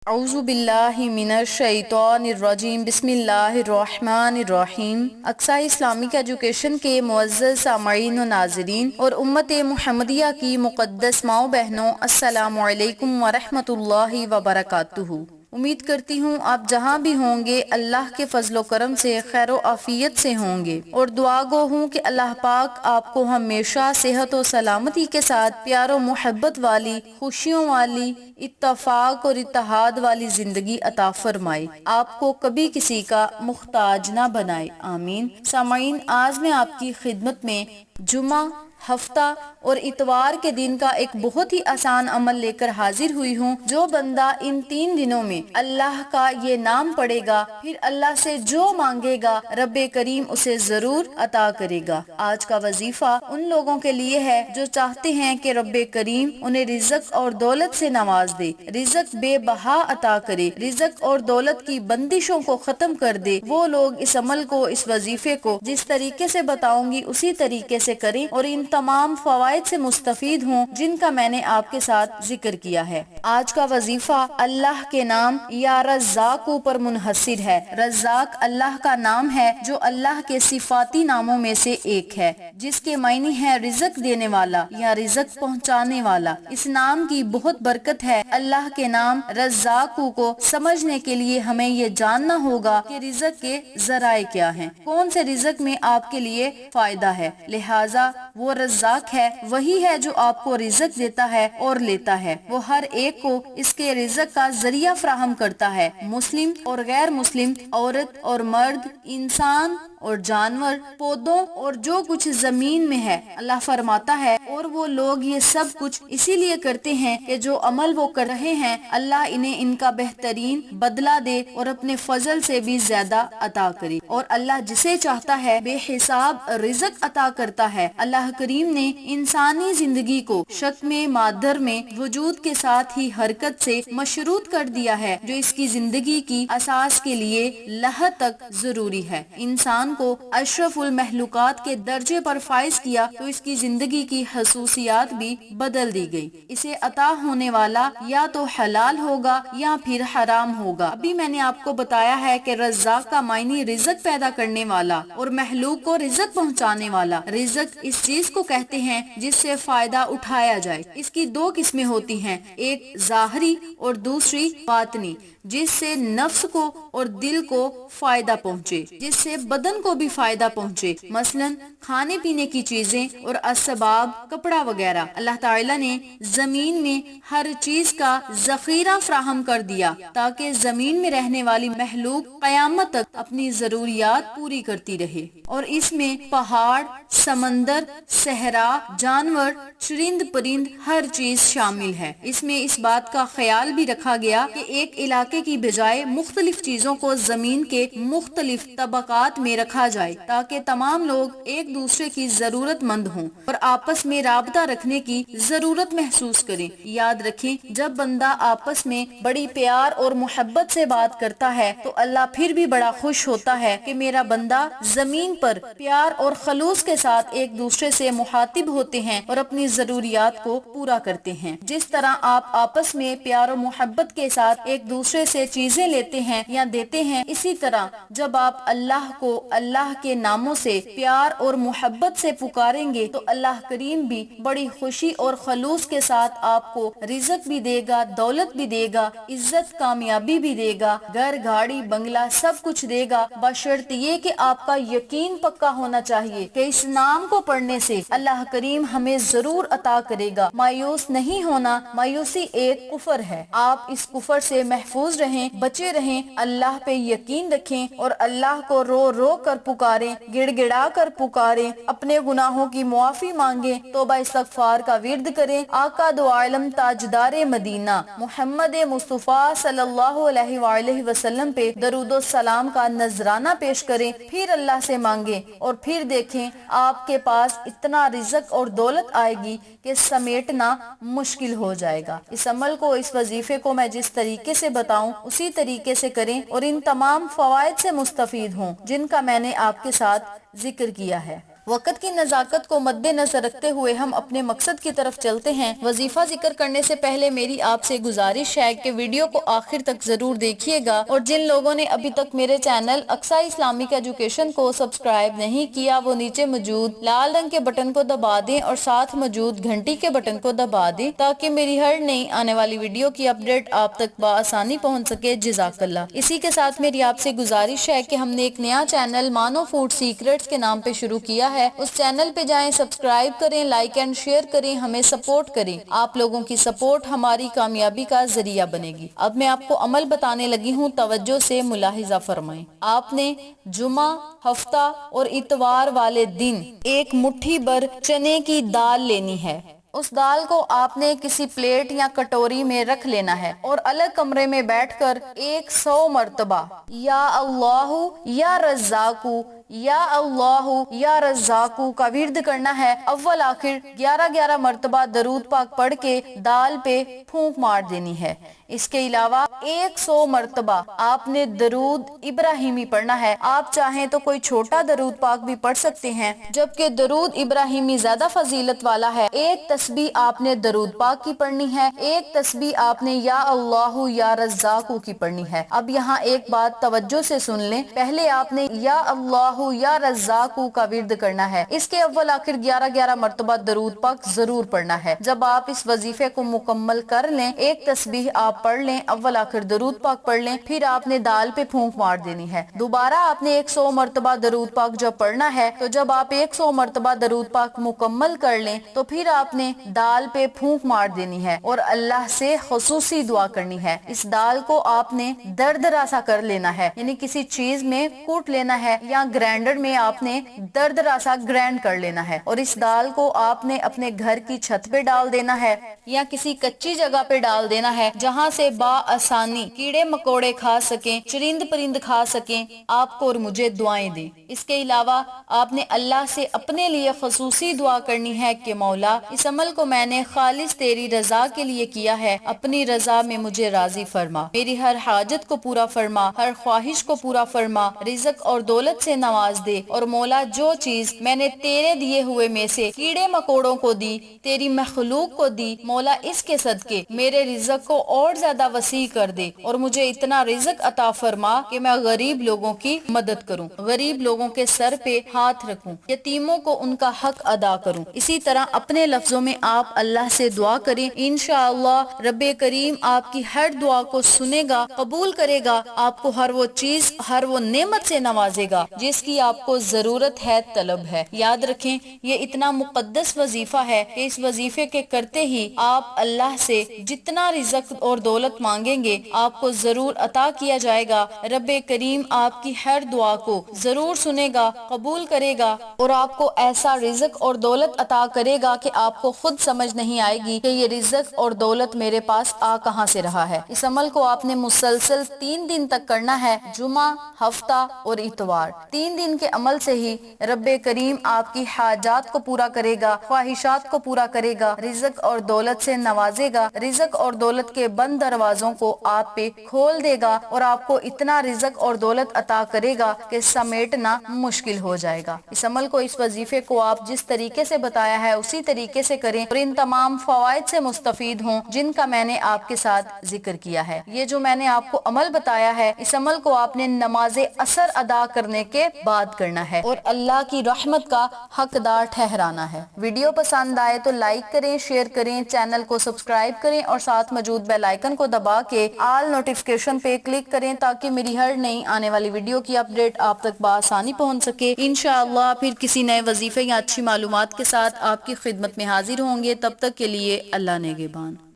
اعوذ باللہ من الشیطان الرجیم بسم اللہ الرحمن الرحیم۔ اقسا اسلامک ایجوکیشن کے معزز سامعین و ناظرین اور امت محمدیہ کی مقدس ماؤں بہنوں، السلام علیکم ورحمۃ اللہ وبرکاتہ۔ امید کرتی ہوں آپ جہاں بھی ہوں گے اللہ کے فضل و کرم سے خیر و عافیت سے ہوں گے، اور دعا گو ہوں کہ اللہ پاک آپ کو ہمیشہ صحت و سلامتی کے ساتھ پیار و محبت والی، خوشیوں والی، اتفاق اور اتحاد والی زندگی عطا فرمائے، آپ کو کبھی کسی کا محتاج نہ بنائے، آمین۔ سامعین، آج میں آپ کی خدمت میں جمعہ، ہفتہ اور اتوار کے دن کا ایک بہت ہی آسان عمل لے کر حاضر ہوئی ہوں۔ جو بندہ ان 3 دنوں میں اللہ کا یہ نام پڑھے گا، پھر اللہ سے جو مانگے گا رب کریم اسے ضرور عطا کرے گا۔ آج کا وظیفہ ان لوگوں کے لیے ہے جو چاہتے ہیں کہ رب کریم انہیں رزق اور دولت سے نواز دے، رزق بے بہا عطا کرے، رزق اور دولت کی بندشوں کو ختم کر دے۔ وہ لوگ اس عمل کو، اس وظیفے کو جس طریقے سے بتاؤں گی اسی طریقے سے کریں اور ان تمام فوائد سے مستفید ہوں جن کا میں نے آپ کے ساتھ ذکر کیا ہے۔ آج کا وظیفہ اللہ کے نام یا رزاق پر منحصر ہے۔ رزاق اللہ کا نام ہے جو اللہ کے صفاتی ناموں میں سے ایک ہے، جس کے معنی ہے رزق دینے والا یا رزق پہنچانے والا۔ اس نام کی بہت برکت ہے۔ اللہ کے نام رزاق کو سمجھنے کے لیے ہمیں یہ جاننا ہوگا کہ رزق کے ذرائع کیا ہیں، کون سے رزق میں آپ کے لیے فائدہ ہے۔ لہٰذا وہ رزاق ہے، وہی ہے جو آپ کو رزق دیتا ہے اور لیتا ہے۔ وہ ہر ایک کو اس کے رزق کا ذریعہ فراہم کرتا ہے، مسلم اور غیر مسلم، عورت اور مرد، انسان اور جانور، پودوں اور جو کچھ زمین میں ہے۔ اللہ فرماتا ہے اور وہ لوگ یہ سب کچھ اسی لیے کرتے ہیں کہ جو عمل وہ کر رہے ہیں اللہ انہیں ان کا بہترین بدلہ دے اور اپنے فضل سے بھی زیادہ عطا کرے، اور اللہ جسے چاہتا ہے بے حساب رزق عطا کرتا ہے۔ اللہ کریم نے انسانی زندگی کو شک میں، مادر میں، وجود کے ساتھ ہی حرکت سے مشروط کر دیا ہے، جو اس کی زندگی کی اساس کے لیے لحد تک ضروری ہے۔ انسان کو اشرف المخلوقات کے درجے پر فائز کیا تو اس کی زندگی کی خصوصیات بھی بدل دی گئی۔ اسے عطا ہونے والا یا تو حلال ہوگا یا پھر حرام ہوگا۔ ابھی میں نے آپ کو بتایا ہے کہ رزاق کا معنی رزق پیدا کرنے والا اور مخلوق کو رزق پہنچانے والا۔ رزق اس چیز کو کہتے ہیں جس سے فائدہ اٹھایا جائے۔ اس کی 2 قسمیں ہوتی ہیں، ایک ظاہری اور دوسری باطنی، جس سے نفس کو اور دل کو فائدہ پہنچے، جس سے بدن کو بھی فائدہ پہنچے، مثلا کھانے پینے کی چیزیں اور اسباب، کپڑا وغیرہ۔ اللہ تعالیٰ نے زمین میں ہر چیز کا ذخیرہ فراہم کر دیا تاکہ زمین میں رہنے والی مخلوق قیامت تک اپنی ضروریات پوری کرتی رہے، اور اس میں پہاڑ، سمندر، صحرا، جانور، چرند پرند، ہر چیز شامل ہے۔ اس میں اس بات کا خیال بھی رکھا گیا کہ ایک علاقے کی بجائے مختلف چیزوں کو زمین کے مختلف طبقات میں رکھا جائے تاکہ تمام لوگ ایک دوسرے کی ضرورت مند ہوں اور آپس میں رابطہ رکھنے کی ضرورت محسوس کریں۔ یاد رکھیں، جب بندہ آپس میں بڑی پیار اور محبت سے بات کرتا ہے تو اللہ پھر بھی بڑا خوش ہوتا ہے کہ میرا بندہ زمین پر پیار اور خلوص کے ساتھ ایک دوسرے سے مخاطب ہوتے ہیں اور اپنی ضروریات کو پورا کرتے ہیں۔ جس طرح آپ آپس میں پیار و محبت کے ساتھ ایک دوسرے سے چیزیں لیتے ہیں یا دیتے ہیں، اسی طرح جب آپ اللہ کو اللہ کے ناموں سے پیار اور محبت سے پکاریں گے تو اللہ کریم بھی بڑی خوشی اور خلوص کے ساتھ آپ کو رزق بھی دے گا، دولت بھی دے گا، عزت، کامیابی بھی دے گا، گھر، گاڑی، بنگلہ سب کچھ دے گا، بشرط یہ کہ آپ کا یقین پکا ہونا چاہیے کہ اس نام کو پڑھنے سے اللہ کریم ہمیں ضرور عطا کرے گا۔ مایوس نہیں ہونا، مایوسی ایک کفر ہے۔ آپ اس کفر سے محفوظ رہیں، بچے رہیں، اللہ پہ یقین رکھیں اور اللہ کو رو رو کر پکاریں، گڑ گڑا کر پکاریں، اپنے گناہوں کی معافی مانگیں، توبہ استغفار کا ورد کریں، آقا دو عالم تاجدار مدینہ محمد مصطفیٰ صلی اللہ علیہ وآلہ وسلم پہ درود و سلام کا نذرانہ پیش کریں، پھر اللہ سے مانگیں اور پھر دیکھیں آپ کے پاس اتنا رزق اور دولت آئے گی کہ سمیٹنا مشکل ہو جائے گا۔ اس عمل کو، اس وظیفے کو میں جس طریقے سے بتاؤں اسی طریقے سے کریں اور ان تمام فوائد سے مستفید ہوں جن کا میں نے آپ کے ساتھ ذکر کیا ہے۔ وقت کی نزاکت کو مد نظر رکھتے ہوئے ہم اپنے مقصد کی طرف چلتے ہیں۔ وظیفہ ذکر کرنے سے پہلے میری آپ سے گزارش ہے کہ ویڈیو کو آخر تک ضرور دیکھیے گا، اور جن لوگوں نے ابھی تک میرے چینل اقصا اسلامک ایجوکیشن کو سبسکرائب نہیں کیا وہ نیچے موجود لال رنگ کے بٹن کو دبا دیں اور ساتھ موجود گھنٹی کے بٹن کو دبا دیں تاکہ میری ہر نئی آنے والی ویڈیو کی اپڈیٹ آپ تک بآسانی پہنچ سکے۔ جزاکاللہ۔ اسی کے ساتھ میری آپ سے گزارش ہے کہ ہم نے ایک نیا چینل مانو فوڈ سیکرٹس کے نام پہ شروع کیا ہے، اس چینل پہ جائیں، سبسکرائب کریں، لائک اینڈ شیئر کریں، ہمیں سپورٹ کریں۔ آپ لوگوں کی سپورٹ ہماری کامیابی کا ذریعہ بنے گی۔ اب میں آپ کو عمل بتانے لگی ہوں، توجہ سے ملاحظہ فرمائیں۔ آپ نے جمعہ، ہفتہ اور اتوار والے دن ایک مٹھی بھر چنے کی دال لینی ہے۔ اس دال کو آپ نے کسی پلیٹ یا کٹوری میں رکھ لینا ہے اور الگ کمرے میں بیٹھ کر 100 مرتبہ یا اللہ یا رزاقو یا اللہ یا رزاقو کا ورد کرنا ہے۔ اول آخر 11 مرتبہ درود پاک پڑھ کے دال پہ پھونک مار دینی ہے۔ اس کے علاوہ 100 مرتبہ آپ نے درود ابراہیمی پڑھنا ہے۔ آپ چاہیں تو کوئی چھوٹا درود پاک بھی پڑھ سکتے ہیں، جبکہ درود ابراہیمی زیادہ فضیلت والا ہے۔ ایک تسبیح آپ نے درود پاک کی پڑھنی ہے، ایک تسبیح آپ نے یا اللہ یا رزاقو کی پڑھنی ہے۔ اب یہاں ایک بات توجہ سے سن لیں، پہلے آپ نے یا اللہ یا رزاقو کا ورد کرنا ہے، اس کے اول آخر 11 مرتبہ درود پاک ضرور پڑھنا ہے۔ جب آپ اس وظیفے کو مکمل کر لیں، ایک تسبیح آپ پڑھ لیں، اول آخر درود پاک پڑھ لیں، پھر آپ نے دال پہ پھونک مار دینی ہے۔ دوبارہ آپ نے 100 مرتبہ درود پاک جب پڑھنا ہے تو جب آپ 100 مرتبہ درود پاک مکمل کر لیں تو پھر آپ نے دال پہ پھونک مار دینی ہے اور اللہ سے خصوصی دعا کرنی ہے۔ اس دال کو آپ نے دردرا سا کر لینا ہے، یعنی کسی چیز میں کوٹ لینا ہے یا گرینڈر میں آپ نے دردرا سا گرینڈ کر لینا ہے، اور اس دال کو آپ نے اپنے گھر کی چھت پہ ڈال دینا ہے یا کسی کچی جگہ پہ ڈال دینا ہے جہاں سے بآسانی کیڑے مکوڑے کھا سکیں، چرند پرند کھا سکیں، آپ کو اور مجھے دعائیں دیں۔ اس کے علاوہ آپ نے اللہ سے اپنے لیے خصوصی دعا کرنی ہے کہ مولا اس عمل کو میں نے خالص تیری رضا کے لیے کیا ہے، اپنی رضا میں مجھے راضی فرما، میری ہر حاجت کو پورا فرما، ہر خواہش کو پورا فرما، رزق اور دولت سے نواز دے، اور مولا جو چیز میں نے تیرے دیے ہوئے میں سے کیڑے مکوڑوں کو دی، تیری مخلوق کو دی، مولا اس کے صدقے میرے رزق کو اور زیادہ وسیع کر دے اور مجھے اتنا رزق عطا فرما کہ میں غریب لوگوں کی مدد کروں، غریب لوگوں کے سر پہ ہاتھ رکھوں، یتیموں کو ان کا حق ادا کروں۔ اسی طرح اپنے لفظوں میں آپ اللہ سے دعا کریں، انشاءاللہ رب کریم آپ کی ہر دعا کو سنے گا، قبول کرے گا، آپ کو ہر وہ چیز، ہر وہ نعمت سے نوازے گا جس کی آپ کو ضرورت ہے، طلب ہے۔ یاد رکھیں یہ اتنا مقدس وظیفہ ہے کہ اس وظیفے کے کرتے ہی آپ اللہ سے جتنا رزق اور دولت مانگیں گے آپ کو ضرور عطا کیا جائے گا۔ رب کریم آپ کی ہر دعا کو ضرور سنے گا، قبول کرے گا اور آپ کو ایسا رزق اور دولت عطا کرے گا کہ آپ کو خود سمجھ نہیں آئے گی کہ یہ رزق اور دولت میرے پاس آ کہاں سے رہا ہے۔ اس عمل کو آپ نے مسلسل 3 دن تک کرنا ہے، جمعہ، ہفتہ اور اتوار۔ 3 دن کے عمل سے ہی رب کریم آپ کی حاجات کو پورا کرے گا، خواہشات کو پورا کرے گا، رزق اور دولت سے نوازے گا، رزق اور دولت کے بند دروازوں کو آپ پہ کھول دے گا اور آپ کو اتنا رزق اور دولت عطا کرے گا کہ سمیٹنا مشکل ہو جائے گا۔ اس عمل کو، اس وظیفے کو آپ جس طریقے سے بتایا ہے اسی طریقے سے کریں اور ان تمام فوائد سے مستفید ہوں جن کا میں نے آپ کے ساتھ ذکر کیا ہے۔ یہ جو میں نے آپ کو عمل بتایا ہے، اس عمل کو آپ نے نماز عصر ادا کرنے کے بعد کرنا ہے اور اللہ کی رحمت کا حقدار ٹھہرانا ہے۔ ویڈیو پسند آئے تو لائک کریں، شیئر کریں، چینل کو سبسکرائب کریں اور ساتھ موجود بیل آئیکن کو دبا کے آل نوٹیفیکیشن پہ کلک کریں تاکہ میری ہر نئی آنے والی ویڈیو کی اپڈیٹ آپ تک بآسانی پہنچ سکے۔ انشاءاللہ پھر کسی نئے وظیفے یا اچھی معلومات کے ساتھ آپ کی خدمت میں حاضر ہوں گے، تب تک کے لیے اللہ نگہبان۔